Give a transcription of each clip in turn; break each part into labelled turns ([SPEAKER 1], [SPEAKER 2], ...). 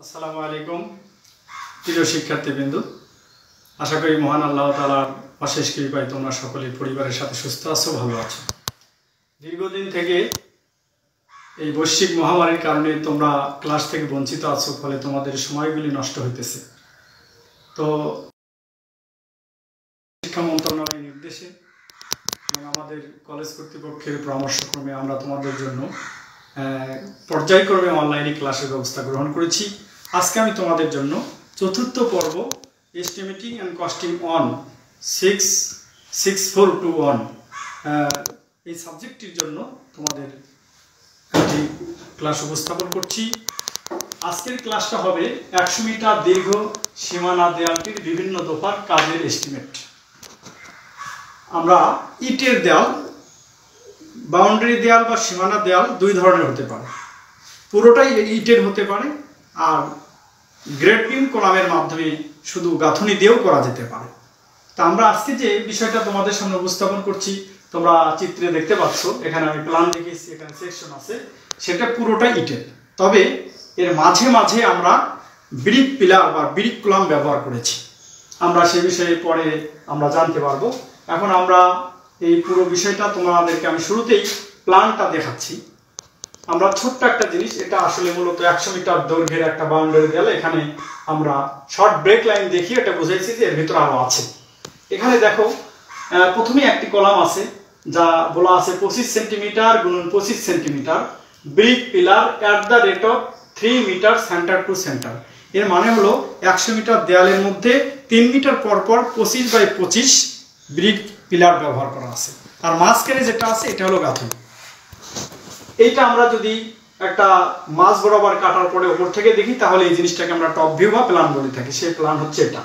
[SPEAKER 1] আসসালামু আলাইকুম প্রিয় শিক্ষার্থীবৃন্দ, আশা করি মহান আল্লাহ তাআলার অশেষ কৃপায় তোমরা সকলেই পরিবারের সাথে সুস্থ আছো, ভালো আছো। দীর্ঘদিন থেকে এই বৈশ্বিক মহামারীর কারণে তোমরা ক্লাস থেকে বঞ্চিত আছো, ফলে তোমাদের সময়গুলি নষ্ট হইতেছে। তো শিক্ষা মন্ত্রণালয়ের নির্দেশে এবং আমাদের কলেজ কর্তৃপক্ষের পরামর্শক্রমে আমরা তোমাদের জন্য পর্যায়ক্রমে অনলাইনে ক্লাসের ব্যবস্থা গ্রহণ করেছি। আজকে আমি তোমাদের জন্য চতুর্থ পর্ব এস্টিমেটিং অ্যান্ড কস্টিং অন 66421 এই সাবজেক্টটির জন্য তোমাদের একটি ক্লাস উপস্থাপন করছি। আজকের ক্লাসটা হবে 100 মিটার দীর্ঘ সীমানা দেয়ালটির বিভিন্ন দফার কাজের এস্টিমেট। আমরা ইটের দেয়াল, বাউন্ডারি দেয়াল বা সীমানা দেয়াল দুই ধরনের হতে পারে। পুরোটাই ইটের হতে পারে, আর গ্রেড বিম কলামের মাধ্যমে শুধু গাঁথনি দিয়েও করা যেতে পারে। তা আমরা আজকে যে বিষয়টা তোমাদের সামনে উপস্থাপন করছি, তোমরা চিত্রে দেখতে পাচ্ছ, এখানে আমি প্ল্যান দেখিয়েছি, এখানে সেকশন আছে, সেটা পুরোটাই ইটের। তবে এর মাঝে মাঝে আমরা ব্রিক পিলার বা ব্রিক কলাম ব্যবহার করেছি। আমরা সে বিষয়ে পরে আমরা জানতে পারবো। এখন আমরা এই পুরো বিষয়টা তোমাদেরকে আমি শুরুতেই প্ল্যানটা দেখাচ্ছি। আমরা ছোট্ট একটা জিনিস, এটা আসলে মূলত 100 মিটার দৈর্ঘ্যের একটা বাউন্ডারি দেয়াল। এখানে আমরা শর্ট ব্রেক লাইন দেখিয়ে এটা বুঝাইছি যে এর ভিতরে আরো আছে। এখানে দেখো, প্রথমে একটি কলাম আছে যা বলা আছে 25 সেন্টিমিটার গুণন 25 centimetre brick pillar at the rate of 3 metre centre to centre. এর মানে হলো 100 মিটার দেয়ালের মধ্যে 3 মিটার পর পর 25 বাই 25 ব্রিক পিলার ব্যবহার করা আছে। আর মাঝখানে যেটা আছে এটা হলো গাঁথনি। এইটা আমরা যদি একটা মাছ বরাবর কাটার পরে উপর থেকে দেখি, তাহলে এই জিনিসটাকে আমরা টপ ভিউ বা প্ল্যান বলে থাকি। সেই প্ল্যান হচ্ছে এটা।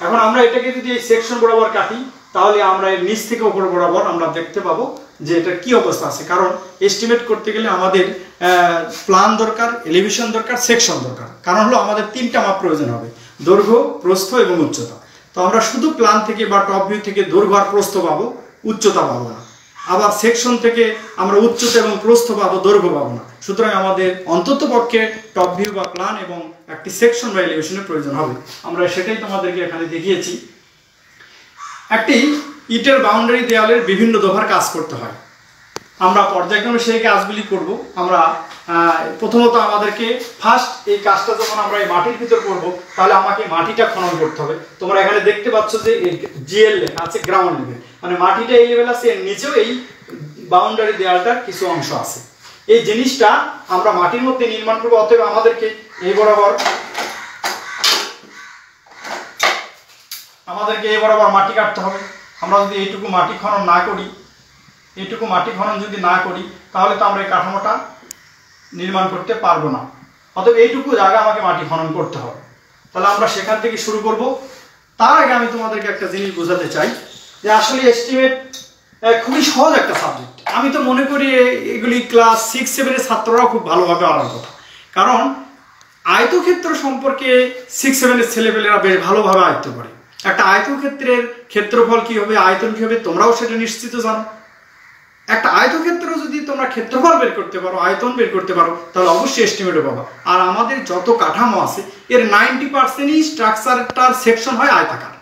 [SPEAKER 1] এখন আমরা এটাকে যদি এই সেকশন বরাবর কাটি, তাহলে আমরা এর নিচ থেকে উপর বরাবর আমরা দেখতে পাবো যে এটা কি অবস্থা আছে। কারণ এস্টিমেট করতে গেলে আমাদের প্ল্যান দরকার, এলিভেশন দরকার, সেকশন দরকার। কারণ হলো আমাদের তিনটা মাপ প্রয়োজন হবে: দৈর্ঘ্য, প্রস্থ এবং উচ্চতা। তো আমরা শুধু প্ল্যান থেকে বা টপ ভিউ থেকে দৈর্ঘ্য আর প্রস্থ পাবো, উচ্চতা পাবো না। আবার সেকশন থেকে আমরা উচ্চতা এবং প্রস্থ পাবো, দৈর্ঘ্য পাবো না। সুতরাং আমাদের অন্তত পক্ষে টপ ভিউ বা প্ল্যান এবং একটি সেকশন বা এলিভেশনের প্রয়োজন হবে। আমরা সেটাই তোমাদেরকে এখানে দেখিয়েছি। একটি ইটের বাউন্ডারি দেয়ালের বিভিন্ন দফার কাজ করতে হয়। আমরা পর্যায়ক্রমে সেই কাজগুলি করব। আমরা প্রথমত আমাদেরকে ফার্স্ট এই কাজটা যখন আমরা এই মাটির ভিতর করব, তাহলে আমাকে মাটিটা খনন করতে হবে। তোমরা এখানে দেখতে পাচ্ছ যে জিএল লেখা আছে, গ্রাউন্ড লেভেল, মানে মাটিটা এই লেভেল আছে, এর নিচেও এই বাউন্ডারি দেয়ালটার কিছু অংশ আছে। এই জিনিসটা আমরা মাটির মধ্যে নির্মাণ করবো। অতএব আমাদেরকে এই বরাবর মাটি কাটতে হবে। আমরা যদি এইটুকু মাটি খনন না করি, যদি না করি, তাহলে তো আমরা এই কাঠামোটা নির্মাণ করতে পারবো না। অতএব এইটুকু জায়গা আমাকে মাটি খনন করতে হবে। তাহলে আমরা সেখান থেকে শুরু করব। তার আগে আমি তোমাদেরকে একটা জিনিস বোঝাতে চাই যে আসলে এস্টিমেট খুবই সহজ একটা সাবজেক্ট। আমি তো মনে করি এগুলি ক্লাস 6-7 ছাত্ররাও খুব ভালোভাবে আলার কথা। কারণ আয়তক্ষেত্র সম্পর্কে 6-7 ছেলেপেলেরা বেশ ভালোভাবে আয়ত্ত করে। একটা আয়তক্ষেত্রের ক্ষেত্রফল কি হবে, আয়তন কি হবে, তোমরাও সেটা নিশ্চিত জানো। একটা আয়তক্ষেত্র যদি তোমরা ক্ষেত্রফল বের করতে পারো, আয়তন বের করতে পারো, তাহলে অবশ্যই এস্টিমেটও পাবা। আর আমাদের যত কাঠামো আছে এর 90%ই স্ট্রাকচারটার সেকশন হয় আয়তাকার।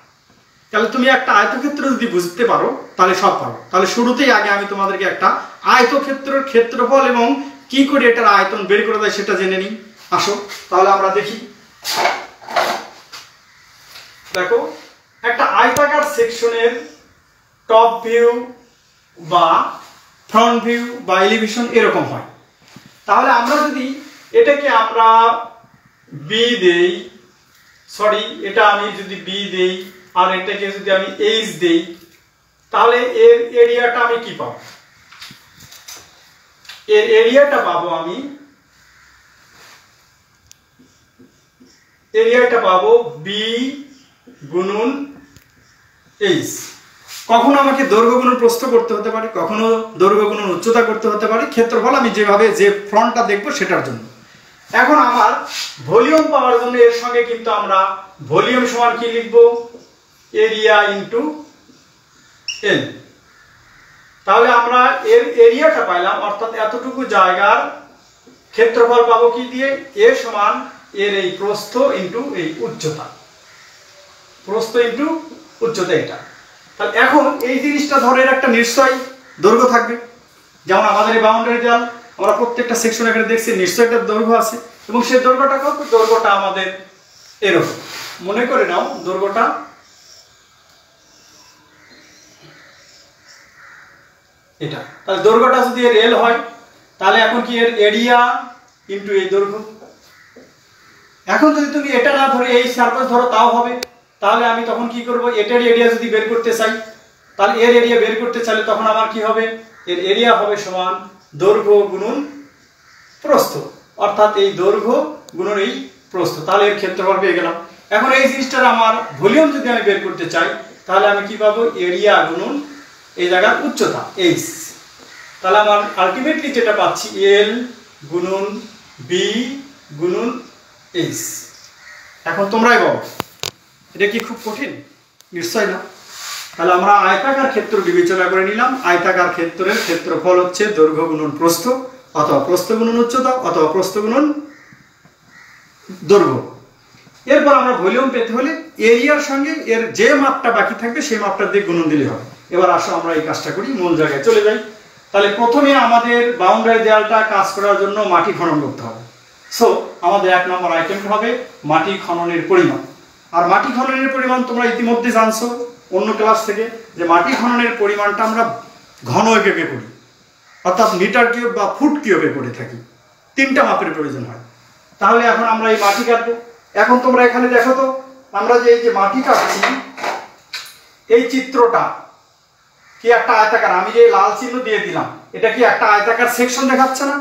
[SPEAKER 1] তাহলে তুমি একটা আয়তক্ষেত্র যদি বুঝতে পারো, তাহলে সব পারো। তাহলে শুরুতেই আগে আমি তোমাদেরকে একটা আয়তক্ষেত্রের ক্ষেত্রফল এবং কি করে এটার আয়তন বের করে দেয় সেটা জেনে নিই। আসো তাহলে আমরা দেখি। দেখো, একটা আয়তাকার সেকশনের টপ ভিউ বা ফ্রন্ট ভিউ বা এলিভেশন এরকম হয়। তাহলে আমরা যদি এটাকে আমরা বি দেই, এটা আমি যদি বি দেই আর এটাকে যদি আমি এইচ দেই, তাহলে এর এরিয়াটা আমি কি পাবো? এর এরিয়াটা পাবো আমি বি গুণন এইচ। কখনো আমাকে দৈর্ঘ্য গুণন প্রস্থ করতে হতে পারে, কখনো দৈর্ঘ্য গুণন উচ্চতা করতে হতে পারে। ক্ষেত্রফল আমি যে ফ্রন্টটা দেখবো সেটার জন্য। এখন আমার ভলিউম পাওয়ার জন্য এর সঙ্গে কিন্তু আমরা ভলিউম সমান কি লিখবো? এরিয়া ইনটু এল। তাহলে আমরা এর এরিয়াটা পাইলাম, অর্থাৎ এতটুকু জায়গার ক্ষেত্রফল পাবো কি দিয়ে? এ সমান এর এই প্রস্থ ইন্টু এই উচ্চতা, প্রস্থ ইন্টু উচ্চতা এটা। তাহলে এখন এই জিনিসটা ধরে এর একটা নিশ্চয় দৈর্ঘ্য থাকবে। যেমন আমাদের এই বাউন্ডারি দেওয়াল আমরা প্রত্যেকটা সেকশন এখানে দেখছি নিশ্চয় একটা দৈর্ঘ্য আছে, এবং সেই দৈর্ঘ্যটা কত? দৈর্ঘ্যটা আমাদের এরকম মনে করে নাও, দৈর্ঘ্যটা এটা। তাহলে দৈর্ঘ্যটা যদি এর এল হয়, তাহলে এখন কি এর এরিয়া ইন্টু এই দৈর্ঘ্য। এখন যদি তুমি এটা না ধরে এই সারফেস ধরো তাও হবে। তাহলে আমি তখন কি করব? এটার এরিয়া যদি বের করতে চাই, তাহলে এর এরিয়া বের করতে চাইলে তখন আমার কি হবে? এর এরিয়া হবে সমান দৈর্ঘ্য গুণন প্রস্থ, অর্থাৎ এই দৈর্ঘ্য গুণন এই প্রস্থ। তাহলে এর ক্ষেত্রফল পেয়ে গেলাম। এখন এই জিনিসটার আমার ভলিউম যদি আমি বের করতে চাই, তাহলে আমি কি পাবো? এরিয়া গুণন এই জায়গার উচ্চতা এইচ। তাহলে আমার আলটিমেটলি যেটা পাচ্ছি এল গুণন বি গুণন এইচ। এখন তোমরাই বলো, এটা কি খুব কঠিন? নিশ্চয় না। তাহলে আমরা আয়তাকার ক্ষেত্র বিবেচনা করে নিলাম। আয়তাকার ক্ষেত্রের ক্ষেত্রফল হচ্ছে দৈর্ঘ্য গুণন প্রস্থ, অথবা প্রস্থ গুণন উচ্চতা, অথবা প্রস্থ গুণন দৈর্ঘ্য। এরপর আমরা ভলিউম পেতে হলে এরিয়ার সঙ্গে এর যে মাপটা বাকি থাকবে সেই মাপটা দিয়ে গুণন দিলে হবে। এবার আসো আমরা এই কাজটা করি, মূল জায়গায় চলে যাই। তাহলে প্রথমে আমাদের বাউন্ডারি দেয়ালটা কাজ করার জন্য মাটি খনন করতে হবে। সো আমাদের 1 নম্বর আইটেম হবে মাটি খননের পরিমাণ। আর মাটি খননের পরিমাণ তোমরা ইতিমধ্যে জানছো অন্য ক্লাস থেকে, যে মাটি খননের পরিমাণটা আমরা ঘন এককে করি, অর্থাৎ মিটার কিউব বা ফুট কিউবে করে থাকি। 3টা মাপের প্রয়োজন হয়। তাহলে এখন আমরা এই মাটি কাটবো। এখন তোমরা এখানে দেখো তো, আমরা যে এই যে মাটি কাটছি, এই চিত্রটা কি একটা আয়তাকার? আমি যে লাল চিহ্ন দিয়ে দিলাম, এটা কি একটা আয়তাকার সেকশন দেখাচ্ছে না?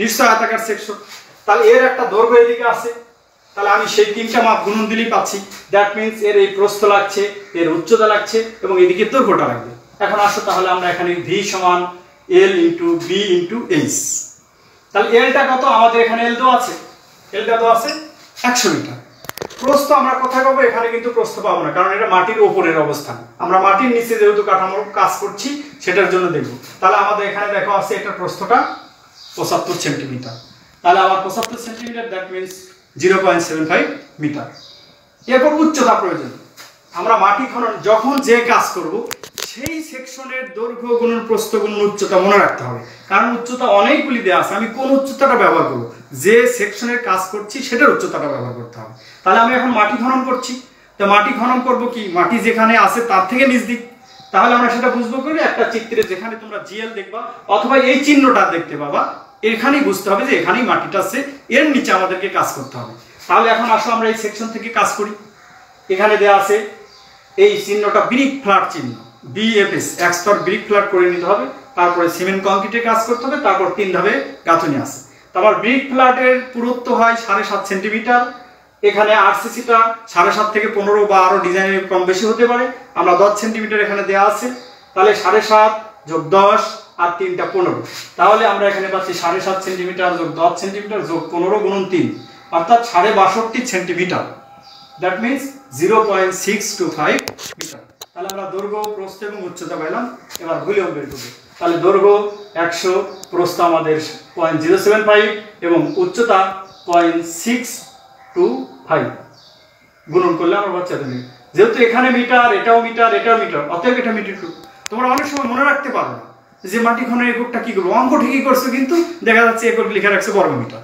[SPEAKER 1] নিশ্চয় আয়তাকার সেকশন। তাহলে এর একটা দৈর্ঘ্য এদিকে আছে, তাহলে আমি সেই 3টা মাপ গুণন দিলেই পাচ্ছি। দ্যাট মিনস এর এই প্রস্থ লাগছে, এর উচ্চতা লাগছে, এবং এদিকে দৈর্ঘ্যটা লাগবে। এখন আসো তাহলে আমরা এখানে ভি সমান L into B into H. তাহলে এলটা কত? আমাদের এখানে এল তো আছে, এলটা তো আছে 100 মিটার। প্রস্থ আমরা কোথায় পাবো? এখানে কিন্তু প্রস্থ পাবো না, কারণ এটা মাটির ওপরের অবস্থান। আমরা মাটির নিচে যেহেতু কাঠামোর কাজ করছি সেটার জন্য দেখবো। তাহলে আমাদের এখানে দেখো আছে এটার প্রস্থটা 75 সেন্টিমিটার। তাহলে আমার 75 সেন্টিমিটার, দ্যাট মিনস 0.75 মিটার। এরপর উচ্চতা প্রয়োজন। আমরা মাটি খনন যখন যে কাজ করব, সেই সেকশনের দৈর্ঘ্য গুণন প্রস্থ গুণন উচ্চতা মনে রাখতে হবে, কারণ উচ্চতা অনেকগুলি দেওয়া আছে। আমি কোন উচ্চতাটা ব্যবহার করব? যে সেকশনের কাজ করছি সেটার উচ্চতাটা ব্যবহার করতে হবে। তাহলে আমি এখন মাটি খনন করছি, তো মাটি খনন করব কি? মাটি যেখানে আছে তার থেকে নিচ দিক। তাহলে আমরা সেটা বুঝবো করে একটা চিত্রে, যেখানে তোমরা জিএল দেখবা অথবা এই চিহ্নটা দেখতে পাবা, এখানেই বুঝতে হবে যে এখানেই মাটিটা আছে, এর নিচে আমাদেরকে কাজ করতে হবে। তাহলে এখন আসো আমরা এই সেকশন থেকে কাজ করি। এখানে দেওয়া আছে এই চিহ্নটা ব্রিক ফ্ল্যাট চিহ্ন, বিএফএস, 1 স্তর ব্রিক ফ্ল্যাট করে নিতে হবে। তারপরে সিমেন্ট কংক্রিটে কাজ করতে হবে। তারপর 3 ধাপে গাঁথুনি আছে। তারপর ব্রিক ফ্ল্যাটের পুরুত্ব হয় 7.5 সেন্টিমিটার। এখানে আরসিসিটা 7.5 থেকে 15 বা আরো ডিজাইনের কম বেশি হতে পারে। আমরা 10 সেন্টিমিটার এখানে দেওয়া আছে। তাহলে 7.5 যোগ 10 আর 3টা 15। তাহলে আমরা এখানে পাচ্ছি 7.5 সেন্টিমিটার যোগ 10 সেন্টিমিটার যোগ 15 গুণন 3, অর্থাৎ 62.5 সেন্টিমিটার। That means 0.625 metre. তাহলে আমরা দৈর্ঘ্য, প্রস্থ এবং উচ্চতা পাইলাম। এবার ভলিউম বের করব। তাহলে দৈর্ঘ্য 100, প্রস্থ আমাদের 0.075 এবং উচ্চতা 0.625 গুণন করলে আমরা পাচ্ছি এত মিটার। যেহেতু এখানে মিটার, এটাও মিটার, এটাও মিটার, অতএব এটা মিটার কিউব। তোমরা অনেক সময় মনে রাখতে পারো না যে মাটি খননের এককটা কি করবো। অঙ্ক ঠিকই করছো, কিন্তু দেখা যাচ্ছে একক লিখে রাখছে বর্গ মিটার।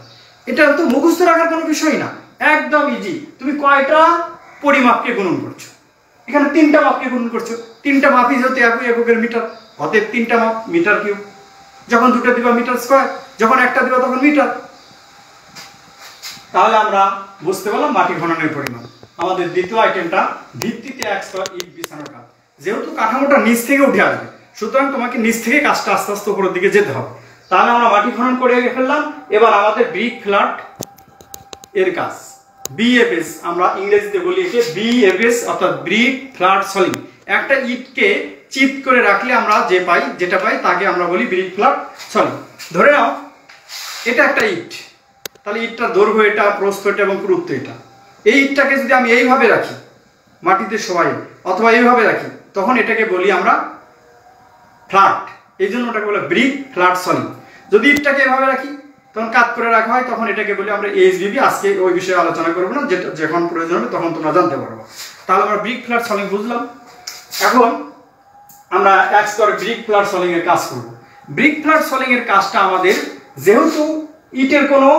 [SPEAKER 1] এটা তো মুখস্থ রাখার কোনো বিষয় না, একদম ইজি। তুমি কয়টা পরিমাপকে গুণন করছো? এখানে 3টা মাপকে গুণন করছো। 3টা মাপই যেহেতু একই এককের মিটার, অতএব 3টা মাপ মিটার কিউব। যখন 2টা দিবা মিটার স্কয়ার, যখন একটা দিবা তখন মিটার। তাহলে আমরা বুঝতে পারলাম মাটি খননের পরিমাণ। আমাদের দ্বিতীয় আইটেমটা ভিত্তিতে 1 স্তর ইট বিছানোর কাজ। যেহেতু কাঠামোটা নিচ থেকে উঠে আসবে, সুতরাং তোমাকে নিচ থেকে কাজটা আস্তে আস্তে উপরের দিকে যেতে হবে। তাহলে আমরা মাটি খনন করে ফেললাম। এবার আমাদের ব্রিক ফ্ল্যাট এর কাজ, বিএফএস আমরা ইংরেজিতে বলি একে বিএফএস, অর্থাৎ ব্রিক ফ্ল্যাট সলিড। একটা ইটকে চিপ করে রাখলে আমরা যেটা পাই তাকে আমরা বলি ব্রিক ফ্ল্যাট সলিড। ধরে নাও এটা একটা ইট, তাহলে ইটটার দৈর্ঘ্য এটা, প্রস্থ এটা এবং পুরুত্ব এটা। এই ইটটাকে যদি আমি এইভাবে রাখি মাটিতে শোয়াই, অথবা এইভাবে রাখি, তখন এটাকে বলি আমরা ফ্ল্যাট। এই জন্য ওটাকে বলে ব্রিক ফ্ল্যাট সলিড। যদি ইটটাকে এভাবে রাখি, তখন কাট করে রাখা হয়, তখন এটাকে বলি আমরা এইচবিবি। আজকে ওই বিষয়ে আলোচনা করবো না, যেটা যখন প্রয়োজন হবে তখন তোমরা জানতে পারবো। তাহলে আমরা ব্রিক ফ্ল্যাট সলিং বুঝলাম। এখন আমরা এক স্তরে ব্রিক ফ্ল্যাট সলিং এর কাজ করব। ব্রিক ফ্ল্যাট সলিং এর কাজটা আমাদের, যেহেতু ইটের কোনো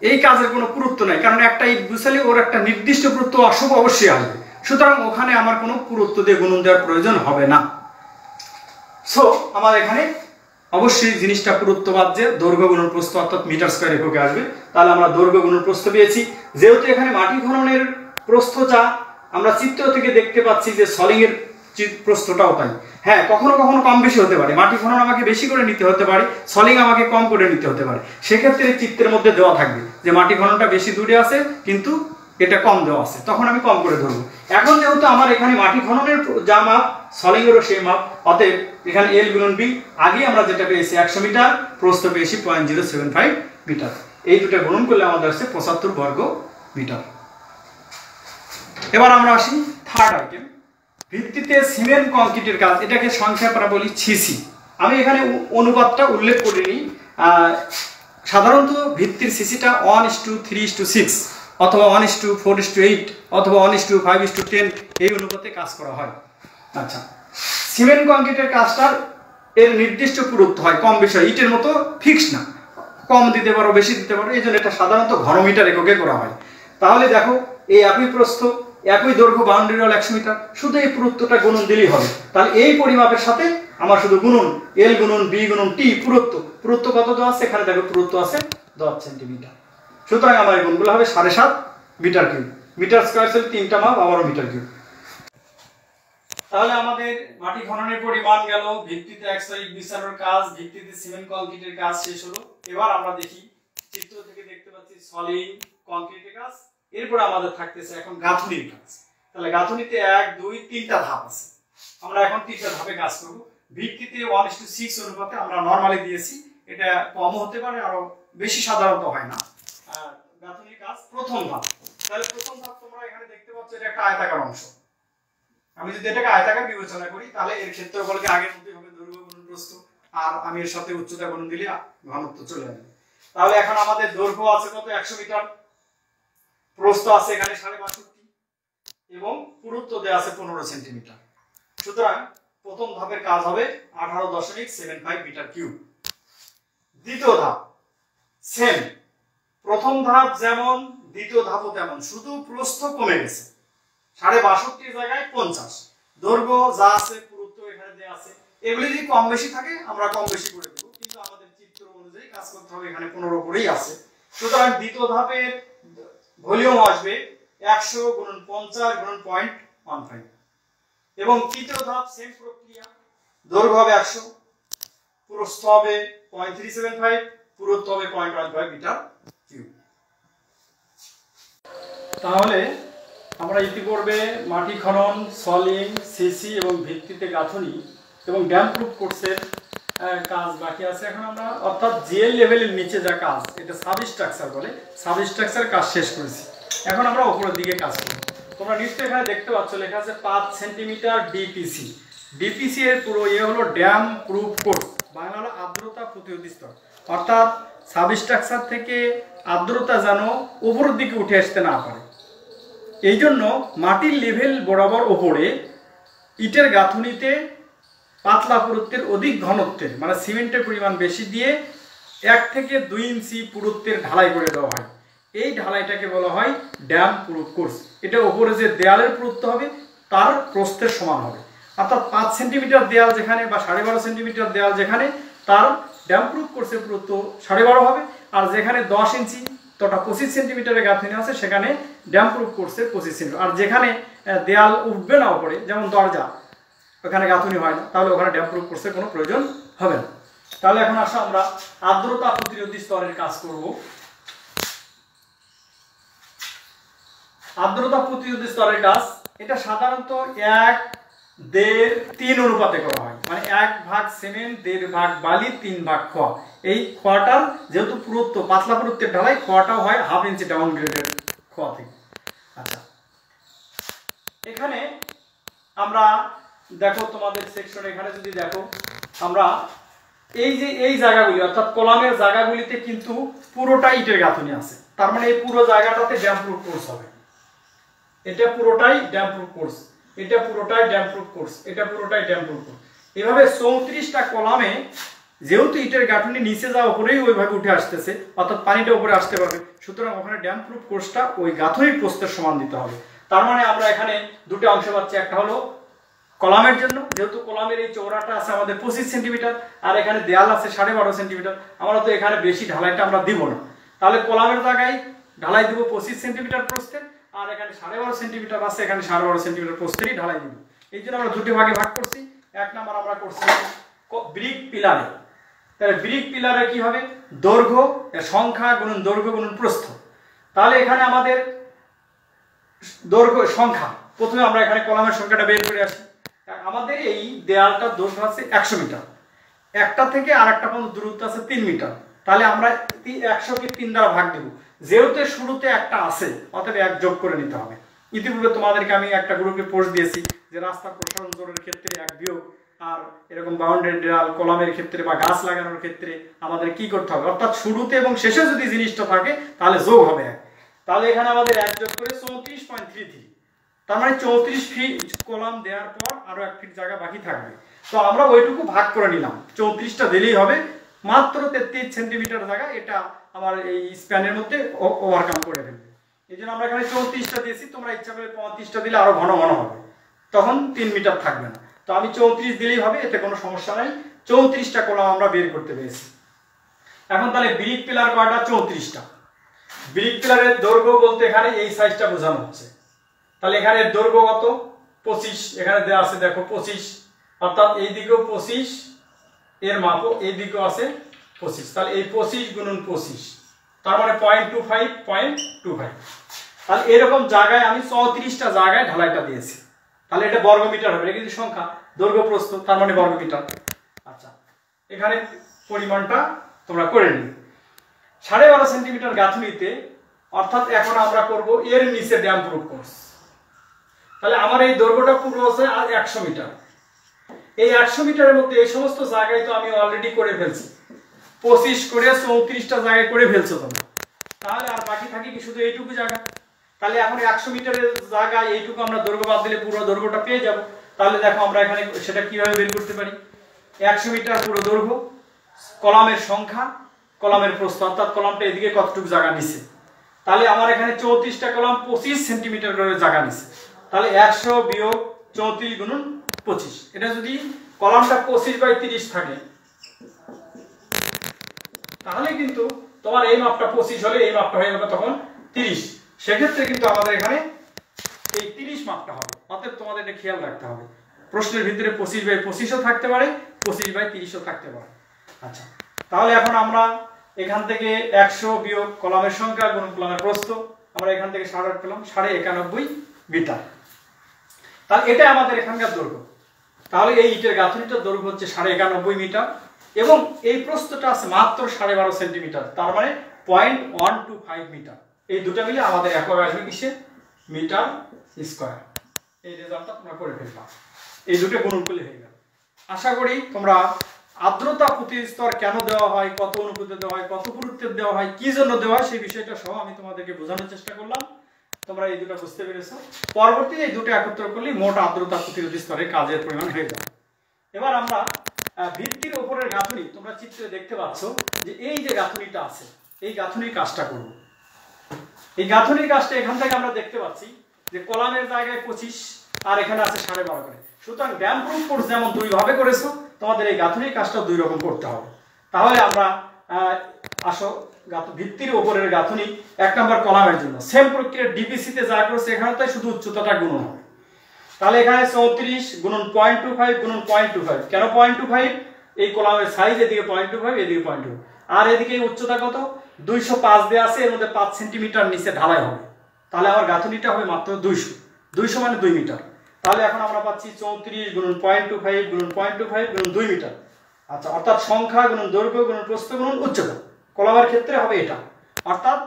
[SPEAKER 1] এই কাজের কোনো পুরুত্ব নাই, কারণ একটা ইট বুঝালে ওর একটা নির্দিষ্ট পুরুত্ব অবশ্যই আসবে, সুতরাং ওখানে আমার কোনো পুরুত্ব দিয়ে গুণন দেওয়ার প্রয়োজন হবে না। সো আমার এখানে অবশ্যই জিনিসটা পুরুত্ববাদ যে দৈর্ঘ্য গুণন প্রস্থ অর্থাৎ মিটার স্কয়ার এককে আসবে। তাহলে আমরা দৈর্ঘ্য গুণন প্রস্থ পেয়েছি। যেহেতু এখানে মাটি খননের প্রস্থ যা আমরা চিত্র থেকে দেখতে পাচ্ছি যে সলিং এর প্রস্থটাও তাই। হ্যাঁ, কখনো কখনো কম বেশি হতে পারে, মাটি খনন আমাকে বেশি করে নিতে হতে পারে, সলিং আমাকে কম করে নিতে হতে পারে। সেক্ষেত্রে চিত্রের মধ্যে দেওয়া থাকবে যে মাটি খননটা বেশি দূরে আছে কিন্তু এটা কম দেওয়া আছে, তখন আমি কম করে ধরবো। এখন যেহেতু আমার এখানে মাটি খননের যা মাপ, সলিং এরও সেই মাপ, অতএব এখানে এল গুণন বি, আগে আমরা যেটা পেয়েছি 100 মিটার, প্রস্থ পেয়েছি 0.075 মিটার। এই দুটো গুণন করলে আমাদের আসছে 75 বর্গ মিটার। এবার আমরা আসি থার্ড আইটেম, ভিত্তিতে সিমেন্ট কংক্রিটের কাজ। এটাকে সংক্ষেপে আমরা বলি সিসি। আমি এখানে অনুপাতটা উল্লেখ করিনি। সাধারণত ভিত্তির সিসিটা 1:3:6 অথবা 1:4:8 অথবা 1:5:10 এই অনুপাতে কাজ করা হয়। আচ্ছা, সিমেন্ট কংক্রিটের কাজটার এর নির্দিষ্ট পুরুত্ব হয় কম বেশি, ইটের মতো ফিক্স না, কম দিতে পারো বেশি দিতে পারো, এই জন্য এটা সাধারণত ঘনমিটার এককে করা হয়। তাহলে দেখো, এই একই প্রস্থ একই দৈর্ঘ্য, বাউন্ডারি ওয়াল 100 মিটার, শুধু এই পুরুত্বটা গুণন দিলেই হবে। তাহলে এই পরিমাপের সাথে আমার শুধু গুণন এল গুণন বি গুণন টি, পুরুত্ব কত দেওয়া আছে এখানে দেখো, পুরুত্ব আছে 10 সেন্টিমিটার। সুতরাং আমার এই গুণগুলো হবে 7.5 মিটার কিউব। মিটার স্কয়ার ছিল 3টা মাপ, আবারও মিটার কিউব। তাহলে আমাদের মাটি খননের পরিমাণ গেল, ভিত্তিতে একস্তরিক বিছানোর কাজ, ভিত্তিতে সিমেন্ট কংক্রিটের কাজ শেষ হলো। এবার আমরা দেখি, চিত্র থেকে দেখতে পাচ্ছি সলিং কংক্রিটের কাজ। এরপর আমাদের থাকতেছে এখন গাঁথুনির কাজ। তাহলে গাঁথুনিতে 1, 2, 3টা ধাপ আছে। আমরা এখন 3টা ধাপে কাজ করব। ভিত্তিতে 1:6 অনুপাতে আমরা নরমালি দিয়েছি, এটা কম হতে পারে, আরো বেশি সাধারণত হয় না। আর গাঁথুনির কাজ প্রথম ধাপ। তাহলে প্রথম ধাপ তোমরা এখানে দেখতে পাচ্ছ, এটা একটা আয়তাকার অংশ। আমি যদি এটাকে আয়তাকার বিবেচনা করি, তাহলে এর ক্ষেত্রফলকে আগের মতোই হবে দৈর্ঘ্য গুণন প্রস্থ, আর আমি এর সাথে উচ্চতা গুণন দিলে ঘনত্ব চলে আসবে। তাহলে এখন আমাদের দৈর্ঘ্য আছে কত, 100 মিটার, প্রস্থ আছে এখানে 62.5 এবং পুরুত্ব দেয়া আছে 15 সেন্টিমিটার। সুতরাং প্রথম ধাপের কাজ হবে 18.75 মিটার কিউব। দ্বিতীয় ধাপ সেম, প্রথম ধাপ যেমন দ্বিতীয় ধাপও তেমন, শুধু প্রস্থ কমে গেছে, 62.5 জায়গায় 50। দৈর্ঘ্য যা আছে, পুরুত্ব এখানে দেয়া আছে, এগুলি যদি কম বেশি থাকে আমরা কম বেশি করে দেব, কিন্তু আমাদের চিত্র অনুযায়ী কাজ করতে হবে, এখানে 15 করেই আছে। সুতরাং দ্বিতীয় ধাপের ভলিউম আসবে 100 গুণন 50 গুণন 0.15 এবং তৃতীয় ধাপ সেম প্রক্রিয়া, দৈর্ঘ্য হবে 100, প্রস্থ হবে 0.375, পুরুত্ব হবে 0.15 মিটার কিউব। তাহলে আমরা ইতিপূর্বে মাটি খনন, সলিং, সিসি এবং ভিত্তিতে গাঁথুনি এবং ড্যাম প্রুফ কোর্সের কাজ বাকি আছে। এখন আমরা অর্থাৎ জিএল লেভেলের নিচে যা কাজ, এটা সাবস্ট্রাকচার বলে, সাবস্ট্রাকচার কাজ শেষ করেছি। এখন আমরা উপরের দিকে কাজ করব। তোমরা নিশ্চয়ই এখানে দেখতে পাচ্ছ লেখা আছে 5 সেন্টিমিটার ডিপিসি। ডিপিসি এর পুরো হলো ড্যাম প্রুফ কোর্স, বাংলা হলো আর্দ্রতা প্রতিরোধী স্তর। অর্থাৎ সাবস্ট্রাকচার থেকে আর্দ্রতা যেন উপরের দিকে উঠে আসতে না পারে, এই জন্য মাটির লেভেল বরাবর ওপরে ইটের গাঁথুনিতে পাতলা পুরুত্বের অধিক ঘনত্বের, মানে সিমেন্টের পরিমাণ বেশি দিয়ে 1 থেকে 2 ইঞ্চি পুরুত্বের ঢালাই করে দেওয়া হয়। এই ঢালাইটাকে বলা হয় ড্যাম প্রুফ কোর্স। এটা উপরে যে দেয়ালের পুরুত্ব হবে তার প্রস্থের সমান হবে। অর্থাৎ 5 সেন্টিমিটার দেয়াল যেখানে বা 12.5 সেন্টিমিটার দেয়াল যেখানে, তার ড্যাম প্রুফ কোর্সের পুরুত্ব 12.5 হবে। আর যেখানে 10 ইঞ্চি তথা 25 সেন্টিমিটারের গাঁথুনি আছে সেখানে ড্যাম প্রুফ কোর্সের 25 সেন্টিমিটার। আর যেখানে দেয়াল উঠবে না উপরে, যেমন দরজা, ওখানে গাঁথুনি হয় না, তাহলে ওখানে ড্যাম প্রুফ কোর্সের কোনো প্রয়োজন হবে না। তাহলে এখন আসো আমরা আর্দ্রতা প্রতিরোধী স্তরের কাজ করব। আর্দ্রতা প্রতিরোধী স্তরের কাজ, এটা সাধারণত 1, 1.5, 3 অনুপাতে করা হয়, মানে 1 ভাগ সিমেন্ট, 1.5 ভাগ বালি, 3 ভাগ খোয়া। এই খোয়াটার যেহেতু পুরুত্ব পাতলা পুরুত্বের ঢালাই, খোয়াটাও হয় 1/2 ইঞ্চি ডাউন গ্রেডের খোয়া থেকে। আচ্ছা, এখানে আমরা দেখো তোমাদের সেকশন, এখানে যদি দেখো আমরা এই যে এই জায়গাগুলি অর্থাৎ কলামের জায়গাগুলিতে কিন্তু পুরোটা ইটের গাঁথনি আছে, তার মানে এই পুরো জায়গাটাতে ড্যাম্প প্রুফ কোর্স হবে। এটা পুরোটাই ড্যাম্প প্রুফ কোর্স, এটা পুরোটাই ড্যাম্প প্রুফ কোর্স, এটা পুরোটাই ড্যাম্প প্রুফ কোর্স। এভাবে 34টা কলামে যেহেতু ইটের গাঁথনি নিচে যাওয়া উপরেই ওইভাবে উঠে আসতেছে, অর্থাৎ পানিটা উপরে আসতে পারবে, সুতরাং ওখানে ড্যাম্প প্রুফ কোর্সটা ওই গাঁথনির প্রস্থের সমান দিতে হবে। তার মানে আমরা এখানে দুটো অংশ পাচ্ছি, একটা হলো কলামের জন্য, যেহেতু কলামের এই চওড়াটা আছে আমাদের 25 সেন্টিমিটার, আর এখানে দেয়াল আছে 12.5 সেন্টিমিটার, আমরা তো এখানে বেশি ঢালাইটা আমরা দিব না, তাহলে কলামের জায়গায় ঢালাই দিব 25 সেন্টিমিটার প্রস্থের, আর এখানে 12.5 সেন্টিমিটার আছে, এখানে 12.5 সেন্টিমিটার প্রস্থেরই ঢালাই দিব। এই জন্য আমরা দুটো ভাগে ভাগ করছি। এক নাম্বার আমরা করছি ব্রিক পিলারে, তাহলে ব্রিক পিলারে কি হবে, দৈর্ঘ্য সংখ্যা গুণন দৈর্ঘ্য গুণন প্রস্থ। তাহলে এখানে আমাদের দৈর্ঘ্য সংখ্যা, প্রথমে আমরা এখানে কলামের সংখ্যাটা বের করে আসি। আমাদের এই দেয়ালটার দৈর্ঘ্য আছে 100 মিটার, একটা থেকে আরেকটা পর্যন্ত দূরত্ব আছে 3 মিটার, তাহলে আমরা 100কে 3 দ্বারা ভাগ দেব, যেহেতু শুরুতে একটা আছে অতএব 1 যোগ করে নিতে হবে। ইতিপূর্বে তোমাদেরকে আমি একটা গ্রুপে পোস্ট দিয়েছি যে রাস্তার প্রসারণ জোরের ক্ষেত্রে 1 বিয়োগ, আর এরকম বাউন্ডারি দেয়াল কলামের ক্ষেত্রে বা গাছ লাগানোর ক্ষেত্রে আমাদের কি করতে হবে, অর্থাৎ শুরুতে এবং শেষে যদি জিনিসটা থাকে তাহলে যোগ হবে 1। তাহলে এখানে আমাদের 1 যোগ করে 34.33, তার মানে 34 ফিট কলাম দেওয়ার পর আরো 1 ফিট জায়গা বাকি থাকবে, তো আমরা ওইটুকু ভাগ করে নিলাম, 34টা দিলেই হবে, মাত্র 33 সেন্টিমিটার জায়গা, এটা আমার এই স্প্যানের মধ্যে ওভারকাম করে ফেলবে। এই জন্য আমরা এখানে 34টা দিয়েছি, তোমরা ইচ্ছা করে 35টা দিলে আরো ঘন ঘন হবে, তখন 3 মিটার থাকবে না, তো আমি 34 দিলেই হবে, এতে কোনো সমস্যা নাই। 34টা কলাম আমরা বের করতে পেরেছি। এখন তাহলে ব্রিক পিলার কয়টা, 34টা। ব্রিক পিলারের দৈর্ঘ্য বলতে এখানে এই সাইজটা বোঝানো হচ্ছে, তাহলে এখানে দৈর্ঘ্য কত, 25, এখানে দেওয়া আছে দেখো 25, অর্থাৎ এই দিকেও 25 এর মাপও, এই দিকেও আছে 25, তাহলে এই 25 গুণন 25, তার মানে 0.25, তাহলে এরকম জায়গায় আমি 34টা জায়গায় ঢালাইটা দিয়েছি, তাহলে এটা বর্গ মিটার হবে, এটা কিন্তু সংখ্যা, দৈর্ঘ্য প্রস্থ তার মানে বর্গ মিটার। আচ্ছা, এখানে পরিমাণটা তোমরা করে নিও। 12.5 সেন্টিমিটার গাঁথনিতে, অর্থাৎ এখন আমরা করব এর নিচে ড্যাম্প প্রুফ কোর্স। তাহলে আমার এই দৈর্ঘ্যটা পুরো আছে আর 100 মিটার, এই 100 মিটারের মধ্যে এই সমস্ত জায়গায় তো আমি অলরেডি করে ফেলছি, 25 করে 34টা জায়গায় করে ফেলছো তোমরা, তাহলে আর বাকি থাকে কি শুধু এইটুকু জায়গা। তাহলে এখন 100 মিটারের জায়গায় এইটুকু আমরা দৈর্ঘ্য বাদ দিলে পুরো দৈর্ঘ্যটা পেয়ে যাব। তাহলে দেখো আমরা এখানে সেটা কিভাবে বের করতে পারি, 100 মিটার পুরো দৈর্ঘ্য, কলামের সংখ্যা, কলামের প্রস্থ, অর্থাৎ কলামটা এদিকে কতটুকু জায়গা নিছে, তাহলে আমার এখানে 34টা কলাম 25 সেন্টিমিটার করে জায়গা নিছে, তাহলে 100 বিয়োগ 34 গুণন 25, এটা যদি কলামটা 25/30 থাকে তাহলে কিন্তু তোমার এই মাপটা 25 হলে এই মাপটা হয়ে যাবে তখন 30, সেক্ষেত্রে কিন্তু আমাদের এখানে এই 30 মাপটা হবে, অতএব তোমাদের এটা খেয়াল রাখতে হবে, প্রশ্নের ভিতরে 25/25ও থাকতে পারে, 25/30ও থাকতে পারে। আচ্ছা, তাহলে এখন আমরা এখান থেকে 100 বিয়োগ কলামের সংখ্যা গুণন কলামের প্রস্থ, আমরা এখান থেকে 8.5 পেলাম, 91.5 মিটার, তাহলে এটা আমাদের এখানকার দৈর্ঘ্য। তাহলে এই ইটের গাঁথনিটার দৈর্ঘ্য হচ্ছে 91.5 মিটার, এবং এই প্রস্থটা আছে মাত্র 12.5 সেন্টিমিটার, তার মানে 0.125 মিটার, এই দুটো মিলে আমাদের একক আসবে কিসে, মিটার স্কয়ার। এই রেজাল্টটা তোমরা করে ফেলবা, এই দুটো গুণন করলে হয়ে গেল। আশা করি তোমরা আর্দ্রতা প্রতিস্তর কেন দেওয়া হয়, কত অনুপাতে দেওয়া হয়, কত পুরুত্বে দেওয়া হয়, কি জন্য দেওয়া হয়, সেই বিষয়টা সহ আমি তোমাদেরকে বোঝানোর চেষ্টা করলাম, তোমরা এই দুটো বুঝতে পেরেছো। পরবর্তীতে এই দুটো একত্র করলে মোট আর্দ্রতা প্রতিরোধী স্তরে কাজের পরিমাণ হয়ে যাবে। এবার আমরা ভিত্তির উপরের গাঁথনি, তোমরা চিত্রে দেখতে পাচ্ছ যে এই যে গাঁথনিটা আছে, এই গাঁথনির কাজটা করব। এই গাঁথনির কাজটা এখান থেকে আমরা দেখতে পাচ্ছি যে কলামের জায়গায় 25 আর এখানে আছে 12.5 করে, সুতরাং ড্যাম্প প্রুফ কোর্স যেমন দুই ভাবে করেছো, তোমাদের এই গাঁথনির কাজটা দুই রকম করতে হবে। তাহলে আমরা আসো ভিত্তির উপরের গাঁথনি 1 নম্বর কলামের জন্য সেম প্রক্রিয়া ডিপিসি তে যা করছে এখানে তাই শুধু উচ্চতাটা গুণন হবে। তাহলে এখানে 34 গুণন 0.25 গুণন 0.25, কেন 0.25, এই কলামের সাইজ এদিকে 0.25 এদিকে 0.25, আর এদিকে উচ্চতা কত 205 দেয়া আছে, এর মধ্যে 5 সেন্টিমিটার নিচে ঢালাই হবে, তাহলে আমার গাঁথনিটা হবে মাত্র 200 মানে 2 মিটার। তাহলে এখন আমরা পাচ্ছি 34 গুণন 0.25 গুণন 0.25 গুণন 2 মিটার। আচ্ছা, অর্থাৎ সংখ্যা গুণন দৈর্ঘ্য গুণন প্রস্থ গুণন উচ্চতা, কলামের ক্ষেত্রে হবে এটা, অর্থাৎ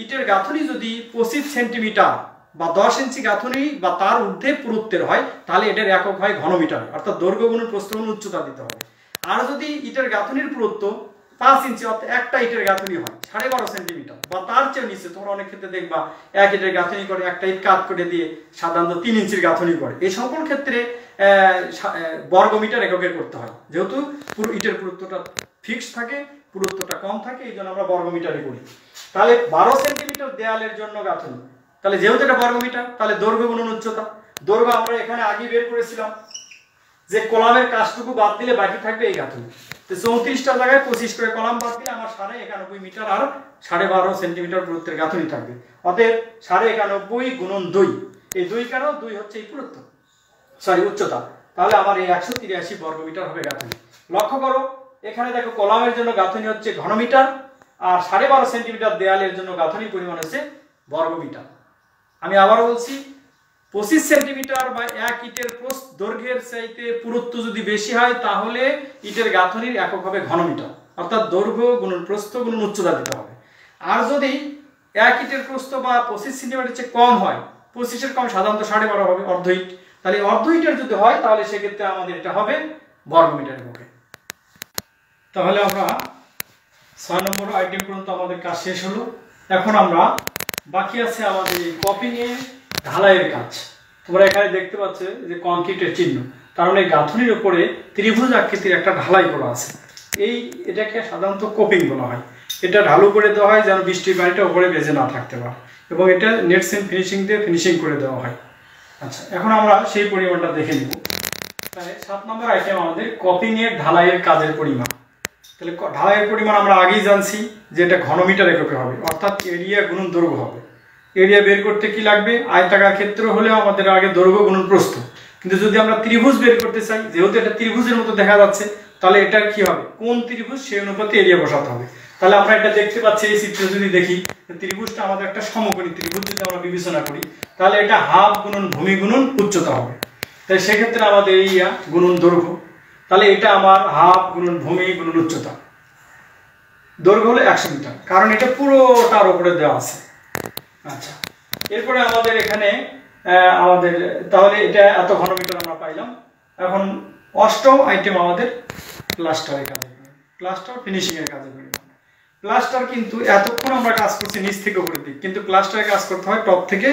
[SPEAKER 1] ইটের গাঁথনি যদি 25 সেন্টিমিটার বা 10 ইঞ্চি গাঁথনি বা তার ঊর্ধ্বে পুরুত্বের হয় তাহলে এটার একক হয় ঘনমিটার, অর্থাৎ দৈর্ঘ্য গুণন প্রস্থ গুণন উচ্চতা দিতে হবে। আর যদি ইটের গাঁথনির পুরুত্ব 5 ইঞ্চি অর্থাৎ একটা ইটের গাঁথনি হয় 12.5 সেন্টিমিটার বা তার চেয়ে নিচে, তোমরা অনেক ক্ষেত্রে দেখবা এক ইটের গাঁথনি করে একটা ইট কাট করে দিয়ে সাধারণত 3 ইঞ্চির গাঁথনি করে। এই সকল ক্ষেত্রে বর্গমিটার এককে করতে হয়, যেহেতু পুরো ইটের পুরুত্বটা ফিক্সড থাকে, পুরুত্বটা কম থাকে, এই জন্য আমরা বর্গমিটারে করি। তাহলে 12 সেন্টিমিটার দেয়ালের জন্য গাঁথনি, তাহলে যেহেতু এটা বর্গমিটার, তাহলে দৈর্ঘ্য গুণন উচ্চতা। দৈর্ঘ্য আমরা এখানে আগে বের করেছিলাম যে কলামের কাজটুকু বাদ দিলে বাকি থাকবে এই গাঁথনি। তো 34টা জায়গায় 25 করে কলাম বাদ দিলে আমার 91.5 মিটার আর 12.5 সেন্টিমিটার পুরুত্বের গাঁথনি থাকবে। অতএব 91.5 গুণন 2, এই 2 কেন, 2 হচ্ছে এই পুরুত্ব, সরি উচ্চতা। তাহলে আমার এই 183 বর্গমিটার হবে গাঁথনি। লক্ষ্য করো এখানে দেখো কলামের জন্য গাঁথনি হচ্ছে ঘনমিটার আর 12.5 সেন্টিমিটার দেয়ালের জন্য গাঁথনি পরিমাণ হচ্ছে বর্গমিটার। আমি আবারও বলছি, 25 সেন্টিমিটার বা এক ইটের দৈর্ঘ্যের চাইতে পুরুত্ব যদি বেশি হয় তাহলে ইটের গাঁথনির একক হবে ঘনমিটার, অর্থাৎ দৈর্ঘ্য গুণন প্রস্থ গুণন উচ্চতা দিতে হবে। আর যদি এক ইটের প্রস্থ বা 25 সেন্টিমিটার চেয়ে কম হয়, 25-এর কম সাধারণত 12.5 হবে অর্ধ ইট, তাহলে অর্ধ ইটের যদি হয় তাহলে সেক্ষেত্রে আমাদের এটা হবে বর্গমিটার এককে। তাহলে আমরা 6 নম্বর আইটেম পর্যন্ত আমাদের কাজ শেষ হলো। এখন আমরা বাকি আছে আমাদের কপিং এ ঢালাইয়ের কাজ। তোমরা এখানে দেখতে পাচ্ছ যে কংক্রিটের চিহ্ন, কারণ এই গাঁথনির উপরে ত্রিভুজ আকৃতির একটা ঢালাই করা আছে। এটাকে সাধারণত কোপিং বলা হয়। এটা ঢালু করে দেওয়া হয় যেন বৃষ্টির পানিটা উপরে ভেজে না থাকতে পারে, এবং এটা নেট সিম ফিনিশিং দিয়ে ফিনিশিং করে দেওয়া হয়। আচ্ছা, এখন আমরা সেই পরিমাণটা দেখে নিব। তাহলে 7 নম্বর আইটেম আমাদের কপিং এর ঢালাইয়ের কাজের পরিমাণ। তাহলে ঢালাইয়ের পরিমাণ আমরা আগেই জানছি যে এটা ঘনমিটার এককে হবে, অর্থাৎ এরিয়া গুণন দৈর্ঘ্য হবে। এরিয়া বের করতে কি লাগবে, আয়তাকার ক্ষেত্র হলে আমাদের আগে দৈর্ঘ্য গুণন প্রস্থ। কিন্তু যদি আমরা ত্রিভুজ বের করতে চাই, যেহেতু এটা ত্রিভুজের মতো দেখা যাচ্ছে, তাহলে এটা কি হবে, কোন ত্রিভুজ সেই অনুপাতে এরিয়া বসাতে হবে। তাহলে আমরা এটা দেখতে পাচ্ছি এই চিত্রে যদি দেখি, ত্রিভুজটা আমাদের একটা সমকোণী ত্রিভুজ যদি আমরা বিবেচনা করি, তাহলে এটা হাফ গুণন ভূমি গুণন উচ্চতা হবে। তাই সেক্ষেত্রে আমাদের এরিয়া গুণন দৈর্ঘ্য, তাহলে এটা আমার হাফ গুণন ভূমি গুণন উচ্চতা। দৈর্ঘ্য হলো 100 মিটার, কারণ এটা পুরোটার উপরে দেওয়া আছে। আচ্ছা, এরপরে আমাদের এখানে আমাদের তাহলে এটা এত ঘনমিটার আমরা পাইলাম। এখন 8ম আইটেম আমাদের প্লাস্টারের কাজে, প্লাস্টার ফিনিশিং এর কাজে। প্লাস্টার কিন্তু এতক্ষণ আমরা কাজ করছি নিচ থেকে উপরের দিকে, কিন্তু প্লাস্টারের কাজ করতে হয় টপ থেকে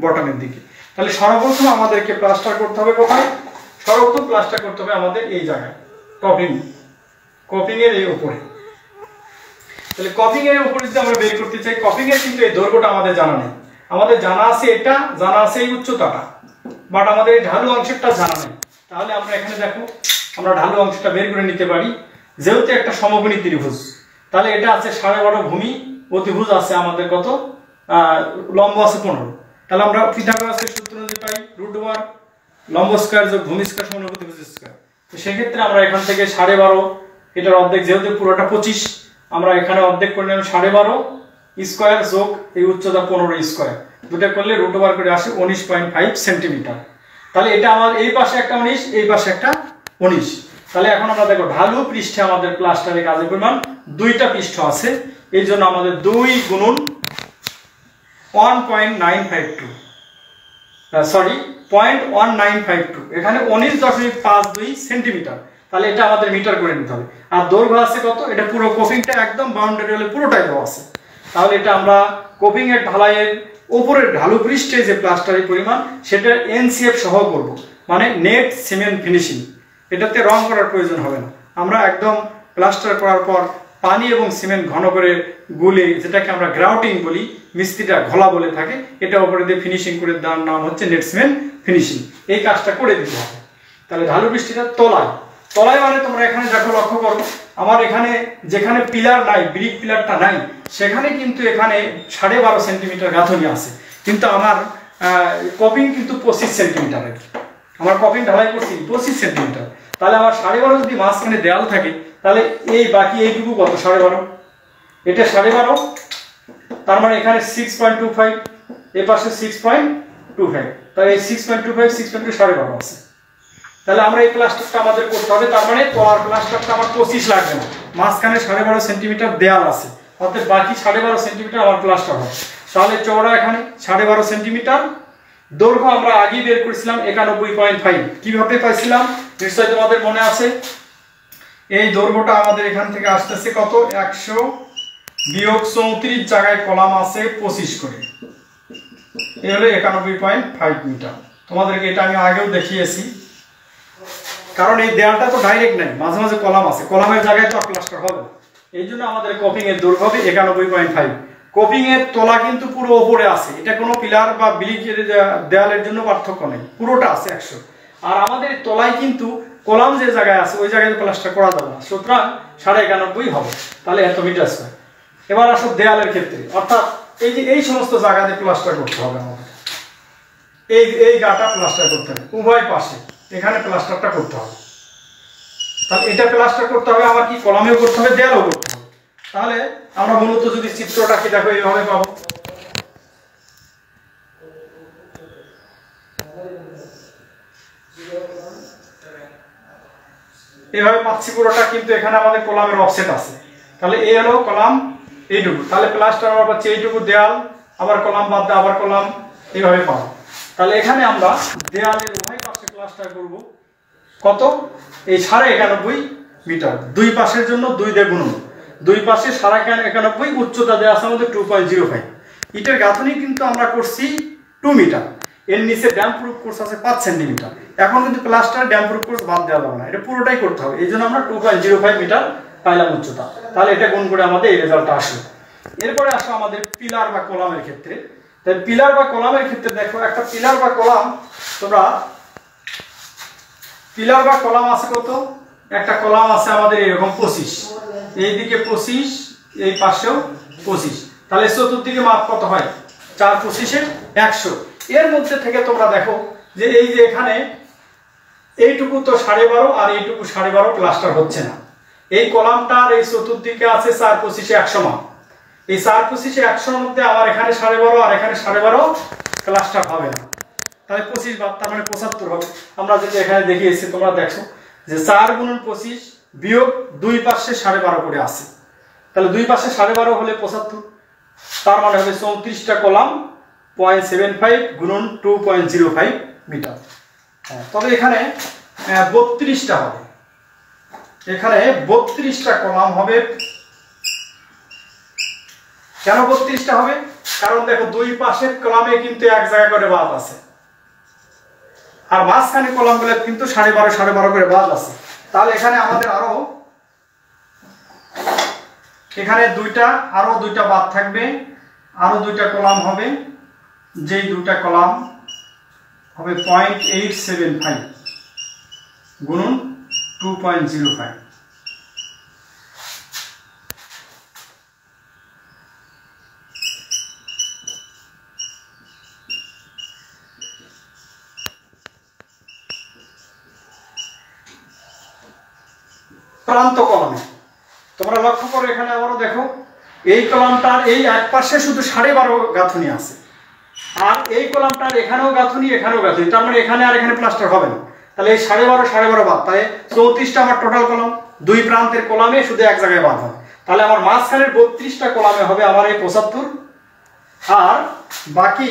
[SPEAKER 1] বটমের দিকে। তাহলে সর্বপ্রথম আমাদেরকে প্লাস্টার করতে হবে কোথায়, সর্বপ্রথম প্লাস্টার করতে হবে আমাদের এই জায়গায়, কপিং এর এই উপরে। তাহলে কপিং এর উপরে যদি আমরা বের করতে চাই, কপিং এর কিন্তু এই দৈর্ঘ্যটা আমাদের জানা নেই। আমাদের জানা আছে এটা, জানা আছে এই উচ্চতাটা, বাট আমাদের এই ঢালু অংশটা জানা নেই। তাহলে আমরা এখানে দেখো আমরা ঢালু অংশটা বের করে নিতে পারি। যেহেতু একটা সমকোণী ত্রিভুজ, তাহলে এটা আছে 12.5 ভূমি, অতিভুজ আছে আমাদের কত, লম্ব আছে 15। তাহলে আমরা পিথাগোরাসের সূত্র অনুযায়ী পাই √1 লম্ব স্কয়ার যোগ ভূমি স্কয়ার সমান অতিভুজ স্কয়ার। তো সেক্ষেত্রে আমরা এখান থেকে 12.5, এটার অর্ধেক যেহেতু পুরোটা 25, আমরা এখানে অর্ধেক করে নিলাম 12.5 স্কয়ার যোগ এই উচ্চতা 15 স্কয়ার, দুটো করলে √ওভার করে আসে 19.5 সেন্টিমিটার। তাহলে এটা আমার এই পাশে একটা 19, এই পাশে একটা 19। তাহলে এখন আমরা দেখো ঢালু পৃষ্ঠে আমাদের প্লাস্টারের কাজের পরিমাণ 2টা পৃষ্ঠ আছে, এই জন্য আমাদের 2 গুণন 1.952, সরি 0.1952, এখানে 19.52 সেন্টিমিটার। তাহলে এটা আমাদের মিটার করে নিতে হবে। আর দৈর্ঘ্য আছে কত, এটা পুরো কোপিংটা একদম বাউন্ডারি হলে পুরোটাই দেওয়া আছে। তাহলে এটা আমরা কোপিং এর ঢালাইয়ের উপরের ঢালু পৃষ্ঠে যে প্লাস্টারের পরিমাণ সেটা এনসিএফ সহ করব, মানে নেট সিমেন্ট ফিনিশিং। এটাতে রং করার প্রয়োজন হবে না, আমরা একদম প্লাস্টার করার পর পানি এবং সিমেন্ট ঘন করে গুলে, যেটাকে আমরা গ্রাউটিং বলি, মিস্ত্রিটা ঘোলা বলে থাকে, এটা উপরে দিয়ে ফিনিশিং করে দেওয়ার নাম হচ্ছে নেট সিমেন্ট ফিনিশিং। এই কাজটা করে দিতে হবে। তাহলে ঢালু পৃষ্ঠটা তলায়, তলায় মানে তোমরা এখানে দেখো, লক্ষ্য করো আমার এখানে যেখানে পিলার নাই, ব্রিক পিলারটা নাই, সেখানে কিন্তু এখানে 12.5 সেন্টিমিটার গাঁথনি আছে, কিন্তু আমার কপিং কিন্তু 25 সেন্টিমিটারের, আমার কপিং ঢালাই করছি 25 সেন্টিমিটার। তাহলে আমার 12.5 যদি মাঝখানে দেয়াল থাকে, তাহলে এই বাকি এইটুকু কত, 12.5, এটা 12.5, তার মানে এখানে 6.25, এই পাশে 6.25, তাহলে এই 6.25 6.2 12.5 আছে। তাহলে আমরা এই প্লাস্টারটা আমাদের করতে হবে, তার মানে তলার প্লাস্টারটা আমার 25 লাগবে না, মাঝখানে 12.5 সেন্টিমিটার দেয়াল আছে, অর্থাৎ বাকি 12.5 সেন্টিমিটার আমার প্লাস্টার হবে। তাহলে চওড়া এখানে 12.5 সেন্টিমিটার, দৈর্ঘ্য আমরা আগেই বের করেছিলাম 91.5। কিভাবে পাইছিলাম নিশ্চয়ই তোমাদের মনে আছে, এই দৈর্ঘ্যটা আমাদের এখান থেকে আসতেছে কত, 100 বিয়োগ 34 জায়গায় কলাম আছে 25 করে, এই হলো 91.5 মিটার। তোমাদেরকে এটা আমি আগেও দেখিয়েছি, কারণ এই দেয়ালটা তো ডাইরেক্ট নাই, মাঝে মাঝে কলাম আছে, কলামের জায়গায় তো প্লাস্টার হবে, এই জন্য আমাদের কোপিং এর দৈর্ঘ্য হবে 91.5। কোপিং এর তলা কিন্তু পুরো উপরে আছে, এটা কোনো পিলার বা ব্রিকের দেয়ালের জন্য পার্থক্য নেই, পুরোটা আছে 100। আর আমাদের তলায় কিন্তু কলাম যে জায়গায় আছে ওই জায়গায় প্লাস্টার করা যাবে না, সুতরাং 91.5 হবে, তাহলে এত মিটার স্কয়ার। এবার আসো দেয়ালের ক্ষেত্রে, অর্থাৎ এই যে এই সমস্ত জায়গাতে প্লাস্টার করতে হবে আমাদের, এই গাটা প্লাস্টার করতে হবে উভয় পাশে, এখানে প্লাস্টারটা করতে হবে। তাহলে এটা প্লাস্টার করতে হবে, আবার কি কলামেও করতে হবে, দেয়ালও করতে হবে। তাহলে আমরা মূলত যদি চিত্রটাকে দেখো এইভাবে পাবো, এইভাবে পাচ্ছি পুরোটা, কিন্তু এখানে আমাদের কলামের অফসেট আছে। তাহলে এই হলো কলাম এইটুকু, তাহলে প্লাস্টার আমরা পাচ্ছি এইটুকু দেয়াল, আবার কলাম বাদ দিয়ে আবার কলাম, এইভাবে পাবো। তাহলে এখানে আমরা দেয়ালের উভয় পাশে প্লাস্টার করব কত, এই 91.5 মিটার, দুই পাশের জন্য 2 দিয়ে গুণ, দুই পাশে 91.5, উচ্চতা দেওয়া আছে আমাদের 2.05। ইটের গাঁথনি কিন্তু আমরা করছি 2 মিটার, এর নিচে ড্যাম প্রুফ কোর্স আছে 5 সেন্টিমিটার। এখন কিন্তু প্লাস্টার ড্যাম প্রুফ কোর্স বাদ দেওয়া যাবে না, এটা পুরোটাই করতে হবে, এই জন্য আমরা 2.05 মিটার পাইলাম উচ্চতা। তাহলে এটা গুণ করে আমাদের এই রেজাল্টটা আসলো। এরপরে আসো আমাদের পিলার বা কলামের ক্ষেত্রে। তাই পিলার বা কলামের ক্ষেত্রে দেখো, একটা পিলার বা কলাম, তোমরা পিলার বা কলাম আছে কত, একটা কলাম আছে আমাদের এরকম 25, এইদিকে 25, এই পাশেও 25, তাহলে চতুর্দিকে মাপ কত হয়, 4 25 100। এর মধ্যে থেকে তোমরা দেখো যে এই যে এখানে এইটুকু তো 12.5 আর এইটুকু 12.5 প্লাস্টার হচ্ছে না, এই কলামটার এই চতুর্দিকে আছে 4 25 100 মাপ, এই 4 25 100 মধ্যে আবার এখানে 12.5 আর এখানে 12.5 প্লাস্টার হবে না, তাহলে 25 বাদ, তার মানে 75 হবে। আমরা যেটা এখানে দেখিয়েছি তোমরা দেখো যে 4 × 25 বিয়োগ দুই পাশে 12.5 করে আছে, তাহলে দুই পাশে 12.5 হলে 75, তার মানে হবে 34টা কলাম 0.75 গুণন 2.05 মিটার। তবে এখানে 32টা হবে, এখানে 32টা কলাম হবে। কেন 32টা হবে, কারণ দেখো দুই পাশের কলামে কিন্তু এক জায়গা করে বাদ আছে, আর মাঝখানে কলামগুলো কিন্তু 12.5 করে বাদ আছে। তাহলে এখানে আমাদের আরো এখানে আরো দুইটা বাদ থাকবে, আরো 2টা কলাম হবে, যেই 2টা কলাম হবে 0.875 গুণন 2.05। প্রান্ত কলামে তোমরা লক্ষ্য করো, এখানে আবারও দেখো এই কলামটার এই এক পাশে শুধু 12.5 গাঁথনি আছে, আর এই কলামটার এখানেও গাঁথনি এখানেও গাঁথনি, তার মানে এখানে আর এখানে প্লাস্টার হবে না। তাহলে এই 12.5 বাদ, তাই 34টা আমার টোটাল কলাম, দুই প্রান্তের কলামে শুধু এক জায়গায় বাদ হবে। তাহলে আমার মাঝখানের 32টা কলামে হবে আমার এই 75, আর বাকি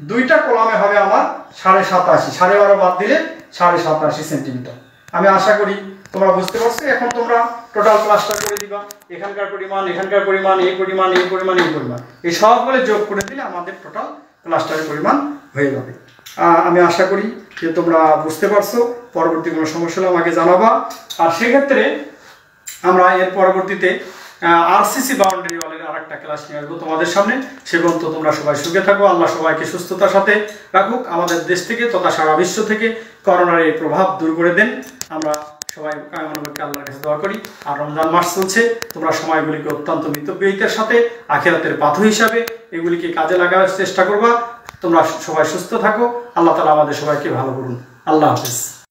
[SPEAKER 1] 2টা কলামে হবে আমার 87.5, 12.5 বাদ দিলে 87.5 সেন্টিমিটার। আমি আশা করি তোমরা বুঝতে পারছো। এখন তোমরা টোটাল প্লাস্টার করে দিবা, এখানকার পরিমাণ, এখানকার পরিমাণ, এই পরিমাণ, এই পরিমাণ, এই পরিমাণ, এই সবগুলো যোগ করে দিলে আমাদের টোটাল প্লাস্টারের পরিমাণ হয়ে যাবে। আমি আশা করি যে তোমরা বুঝতে পারছো। পরবর্তী কোনো সমস্যা হলে আমাকে জানাবা। আর সেক্ষেত্রে আমরা এর পরবর্তীতে আরসিসি বাউন্ডারি ওয়ালের আরেকটা ক্লাস নিয়ে আসবো তোমাদের সামনে। সে পর্যন্ত তোমরা সবাই সুখে থাকো। আল্লাহ সবাইকে সুস্থতার সাথে রাখুক। আমাদের দেশ থেকে তথা সারা বিশ্ব থেকে করোনার এই প্রভাব দূর করে দেন। আমরা সবাই আল্লাহর কাছে দোয়া করি। আর রমজান মাস চলছে, তোমরা সময়গুলিকে অত্যন্ত মিতব্যয়িতার সাথে আখিরাতের পাথর হিসাবে এগুলিকে কাজে লাগানোর চেষ্টা করবা। তোমরা সবাই সুস্থ থাকো। আল্লাহ তাআলা আমাদের সবাইকে ভালো করুন। আল্লাহ হাফেজ।